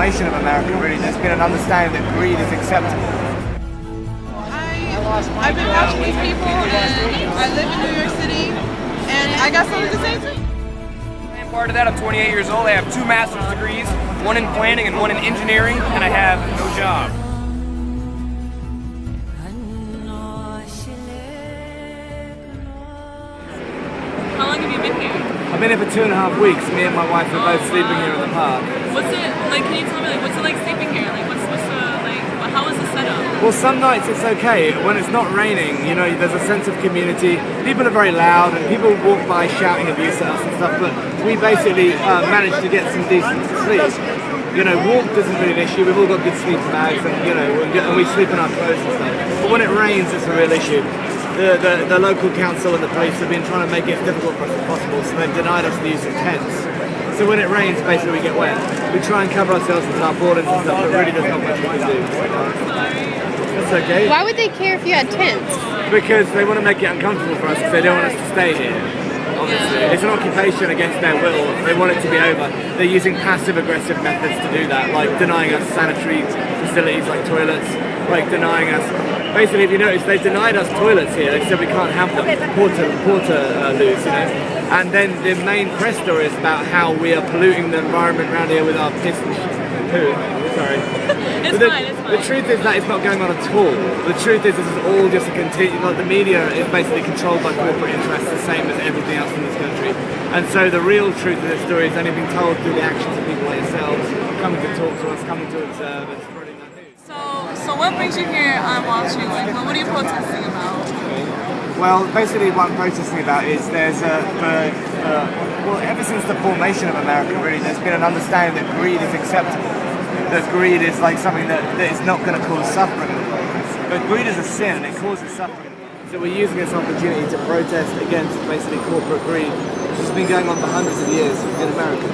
formation of America, really, there's been an understanding that greed is acceptable. I've been watching these people, and I live in New York City, and I got something to say too. I'm part of that. I'm 28 years old. I have 2 master's degrees, one in planning and one in engineering, and I have no job. How long have you been here? I've been here for 2.5 weeks. Me and my wife are both sleeping here in the park. What's it like? Can you tell me what's it like sleeping here? Like what's the like? How is the setup? Well, some nights it's okay. When it's not raining, you know, there's a sense of community. People are very loud and people walk by shouting abuse at us and stuff, but we basically managed to get some decent sleep. You know, warmth isn't really an issue. We've all got good sleeping bags and, you know, and we sleep in our clothes and stuff. But when it rains, it's a real issue. The local council and the police have been trying to make it as difficult for us as possible, so they've denied us the use of tents. So when it rains, basically we get wet. We try and cover ourselves with tarpaulins and stuff, but really there's not much we can do. That's okay. Why would they care if you had tents? Because they want to make it uncomfortable for us because they don't want us to stay here. Obviously. It's an occupation against their will. They want it to be over. They're using passive-aggressive methods to do that, like denying us sanitary facilities like toilets, like denying us. Basically, if you notice, they've denied us toilets here. They said we can't have them. Portaloos, you know. And then the main press story is about how we are polluting the environment around here with our piss and poo. Sorry. It's fine. The truth is that it's not going on at all. The truth is this is all just a continue. Like the media is basically controlled by corporate interests, the same as everything else in this country. And so the real truth of this story is only being told through the actions of people like yourselves, coming to talk to us, coming to observe, and spreading that news. So what brings you here on Wall Street? Like, what are you protesting about? Well, basically what I'm protesting about is there's well, ever since the formation of America, really, there's been an understanding that greed is acceptable. That greed is like something that is not going to cause suffering. But greed is a sin and it causes suffering. So we're using this opportunity to protest against basically corporate greed, which has been going on for hundreds of years in America.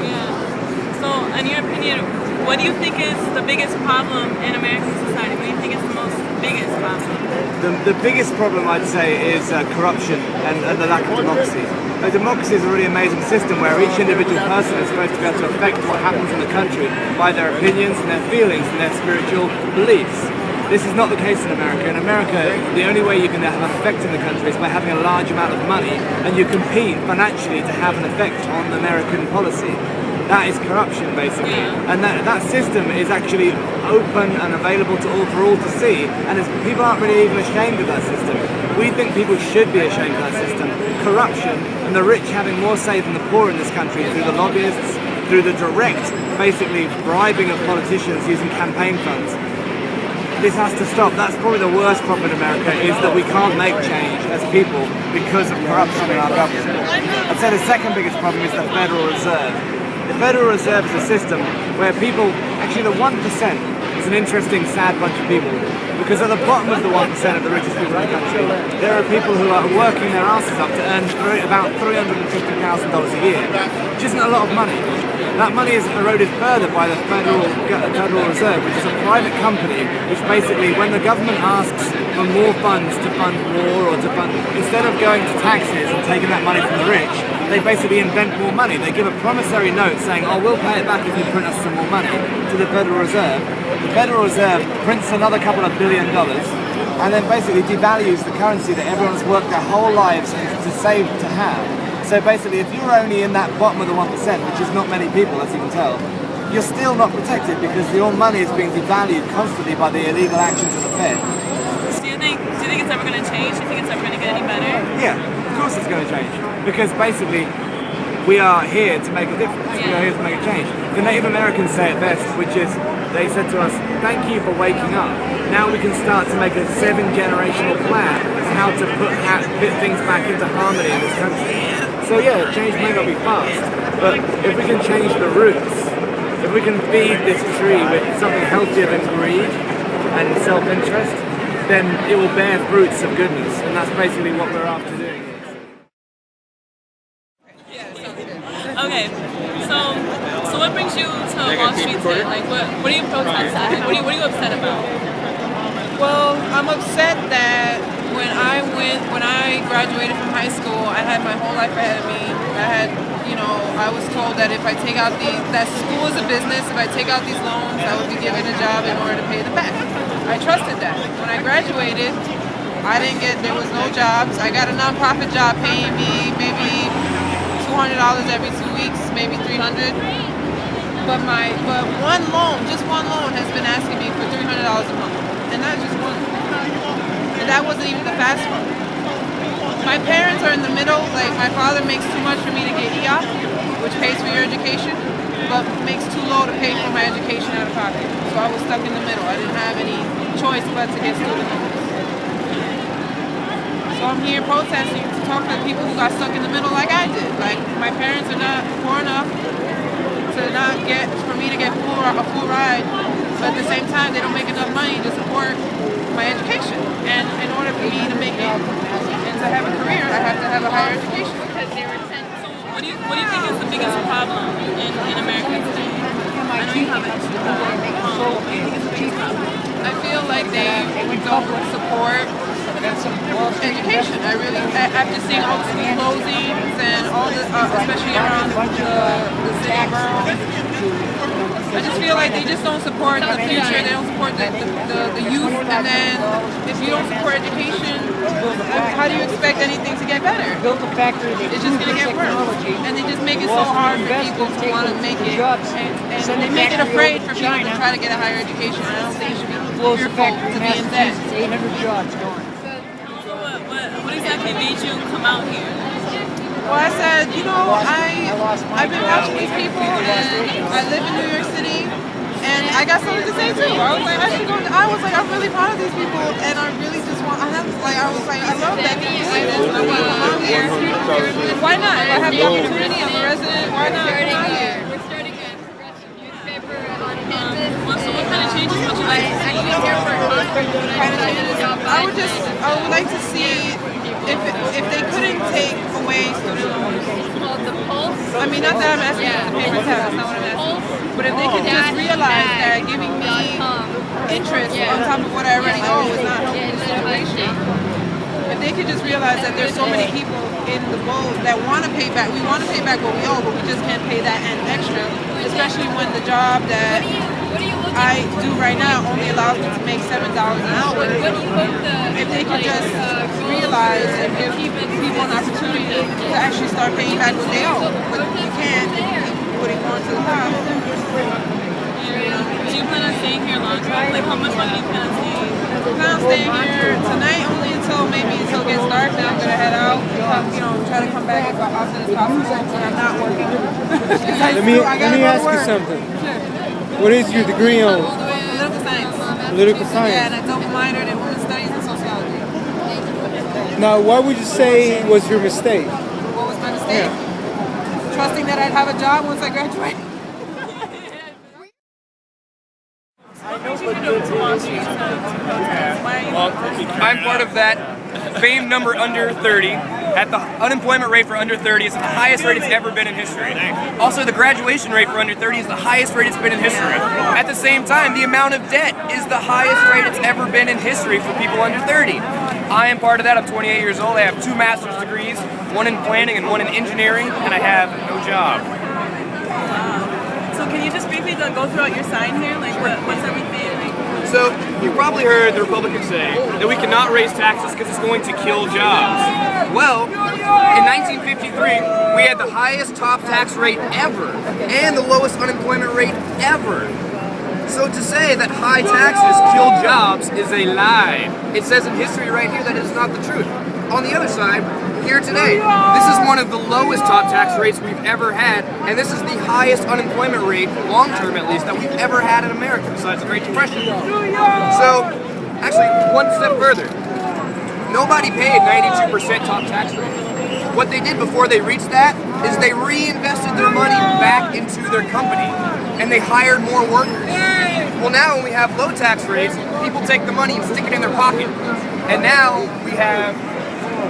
Yeah. So, in your opinion, what do you think is the biggest problem in American society? What do you think is the biggest problem? The biggest problem, I'd say, is corruption and the lack of democracy. Democracy is a really amazing system where each individual person is supposed to be able to affect what happens in the country by their opinions and their feelings and their spiritual beliefs. This is not the case in America. In America, the only way you can have an effect in the country is by having a large amount of money, and you compete financially to have an effect on American policy. That is corruption, basically. And that system is actually open and available for all to see, and people aren't really even ashamed of that system. We think people should be ashamed of that system. Corruption and the rich having more say than the poor in this country through the lobbyists, through the direct, basically, bribing of politicians using campaign funds. This has to stop. That's probably the worst problem in America, is that we can't make change as people because of corruption in our government. I'd say the second biggest problem is the Federal Reserve. The Federal Reserve is a system where people, actually the 1% is an interesting, sad bunch of people, because at the bottom of the 1% of the richest people in the country, there are people who are working their asses up to earn about $350,000 a year, which isn't a lot of money. That money is eroded further by the Federal Reserve, which is a private company, which basically, when the government asks for more funds to fund war or to fund, instead of going to taxes and taking that money from the rich, they basically invent more money. They give a promissory note saying, oh, we'll pay it back if you print us some more money, to the Federal Reserve. The Federal Reserve prints another couple of $1 billion and then basically devalues the currency that everyone's worked their whole lives to save to have. So basically, if you're only in that bottom of the 1%, which is not many people, as you can tell, you're still not protected because your money is being devalued constantly by the illegal actions of the Fed. Do you think it's ever going to change? Do you think it's ever going to get any better? Yeah, of course it's going to change. Because basically, we are here to make a difference. We are here to make a change. The Native Americans say it best, which is, they said to us, thank you for waking up. Now we can start to make a 7-generational plan of how to put things back into harmony in this country. So yeah, change may not be fast, but if we can change the roots, if we can feed this tree with something healthier than greed and self-interest, then it will bear fruits of goodness, and that's basically what we're after doing. Okay, so what brings you to Wall Street today? Like, what are you protesting? Like, what are you upset about? Well, I'm upset that when I graduated from high school, I had my whole life ahead of me. I I was told that if I take out that school is a business, if I take out these loans, I would be given a job in order to pay them back. I trusted that. When I graduated, there was no jobs. I got a nonprofit job paying me maybe $200 every 2 weeks, maybe $300. But one loan, just one loan, has been asking me for $300 a month, and not just one. And that wasn't even the fast one. My parents are in the middle. Like, my father makes too much for me to get EOP, which pays for your education, but makes too low to pay for my education out of pocket. So I was stuck in the middle. I didn't have any choice but to get student loans. So I'm here protesting to talk to the people who got stuck in the middle like I did. Like, my parents are not poor enough for me to get a full ride, but at the same time they don't make enough money to support my education. And in order for me to make it and to have a career, I have to have a higher education. What do you think is the biggest problem in America today? I know you haven't. What do you think is the biggest problem? I feel like they don't support education. After seeing all the school closings and all the, especially around the city and borough, I just feel like they just don't support the future. They don't support the youth. And then if you don't support education, how do you expect anything to get better? It's just going to get worse. And they just make it so hard for people to want to make it. And they make it afraid for people to try to get a higher education. I don't think you should be fearful to be in debt. What exactly made you come out here? Well, I said, I've been watching these people, and I live in New York City, and I got something to say too. I was like, I'm really proud of these people, and I really just want, I love that they're doing this, and I want to come out here. Why not? If I have the opportunity, I'm a resident, why not come out here? We're starting a progressive newspaper on campus. So what kind of changes would you like to see? I would like to see if they couldn't take away student loans. I mean, not that I'm asking them to pay my tax, that's not what I'm asking. But if they could just realize that giving me interest on top of what I already owe is not helping the situation. If they could just realize that there's so many people in the boat that want to pay back. We want to pay back what we owe, but we just can't pay that and extra, especially when the job that I do right now only allows me to make $7 an hour. If they could just realize and give people an opportunity to actually start paying back what they owe. But you can't keep putting on to the pile. Do you plan on staying here long term? Like, how much longer do you plan on staying? I plan on staying here tonight only until it gets dark. Then I'm gonna head out. Try to come back as often as possible when I'm not working. Let me ask you something. Sure. What is your degree on? Political science. Political science. Yeah, and I double minored in women's studies and sociology. Now, what would you say was your mistake? What was my mistake? Trusting that I'd have a job once I graduate. Well, I'm part of that famed number under 30. At the unemployment rate for under 30 is the highest rate it's ever been in history. Also, the graduation rate for under 30 is the highest rate it's been in history. At the same time, the amount of debt is the highest rate it's ever been in history for people under 30. I am part of that. I'm 28 years old. I have 2 master's degrees, one in planning and one in engineering, and I have no job. So can you just briefly go throughout your sign here? Like, what's everything? So, you probably heard the Republicans say that we cannot raise taxes because it's going to kill jobs. Well, in 1953, we had the highest top tax rate ever and the lowest unemployment rate ever. So to say that high taxes kill jobs is a lie. It says in history right here that it is not the truth. On the other side, here today, this is one of the lowest top tax rates we've ever had, and this is the highest unemployment rate, long-term at least, that we've ever had in America, besides the Great Depression. So, actually, one step further. Nobody paid 92% top tax rate. What they did before they reached that is they reinvested their money back into their company, and they hired more workers. Well, now when we have low tax rates, people take the money and stick it in their pocket. And now we have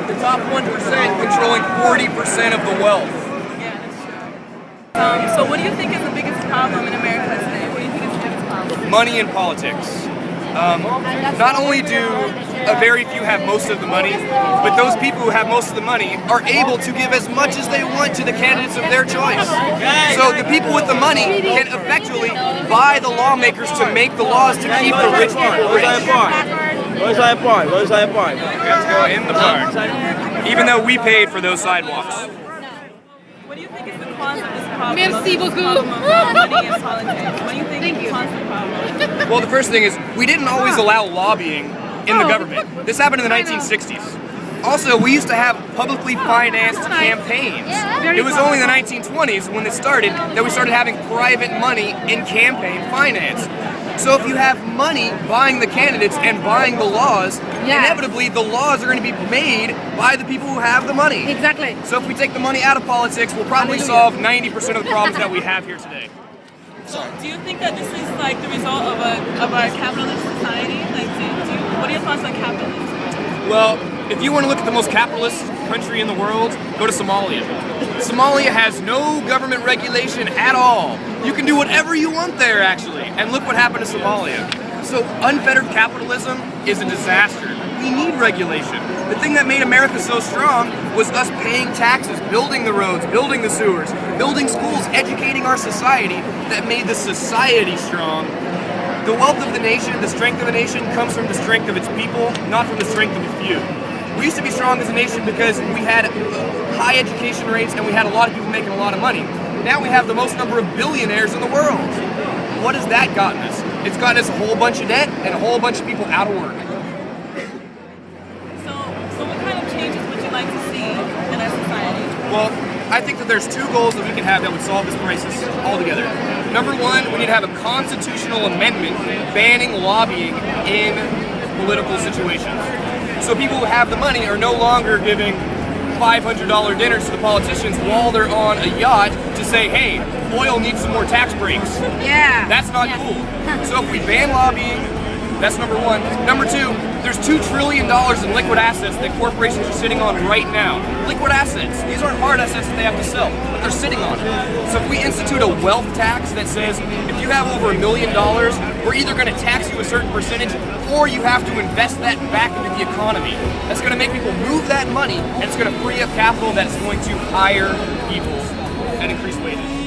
the top 1% controlling 40% of the wealth. Yeah, that's true. So what do you think is the biggest problem in America today? What do you think is the biggest problem? Money in politics. Not only do a very few have most of the money, but those people who have most of the money are able to give as much as they want to the candidates of their choice. So the people with the money can effectually buy the lawmakers to make the laws to keep the rich people rich. Where's our part? Where's our part? We have to go in the park, even though we paid for those sidewalks. What do you think is the cause of this problem? Merci of this beaucoup. problem of money in politics? What do you think caused the problem? Well, the first thing is we didn't always allow lobbying in the government. This happened in the 1960s. Also, we used to have publicly financed campaigns. It was only in the 1920s when it started that we started having private money in campaign finance. So if you have money buying the candidates and buying the laws, inevitably the laws are going to be made by the people who have the money. Exactly. So if we take the money out of politics, we'll probably solve 90% of the problems that we have here today. So, do you think that this is like the result of a capitalist society? Like, what are your thoughts on capitalism? Well, if you want to look at the most capitalist country in the world, go to Somalia. Somalia has no government regulation at all. You can do whatever you want there, actually. And look what happened to Somalia. So unfettered capitalism is a disaster. We need regulation. The thing that made America so strong was us paying taxes, building the roads, building the sewers, building schools, educating our society that made the society strong. The wealth of the nation, the strength of a nation, comes from the strength of its people, not from the strength of a few. We used to be strong as a nation because we had high education rates and we had a lot of people making a lot of money. Now we have the most number of billionaires in the world. What has that gotten us? It's gotten us a whole bunch of debt and a whole bunch of people out of work. So what kind of changes would you like to see in our society? Well, I think that there's two goals that we can have that would solve this crisis altogether. Number one, we need to have a constitutional amendment banning lobbying in political situations. So people who have the money are no longer giving $500 dinners to the politicians while they're on a yacht to say, hey, oil needs some more tax breaks. Yeah. That's not cool. So if we ban lobbying, that's number one. Number two, there's $2 trillion in liquid assets that corporations are sitting on right now. Liquid assets. These aren't hard assets that they have to sell, but they're sitting on it. So if we institute a wealth tax that says if you have over $1 million, we're either going to tax you a certain percentage or you have to invest that back into the economy. That's going to make people move that money and it's going to free up capital that's going to hire people and increase wages.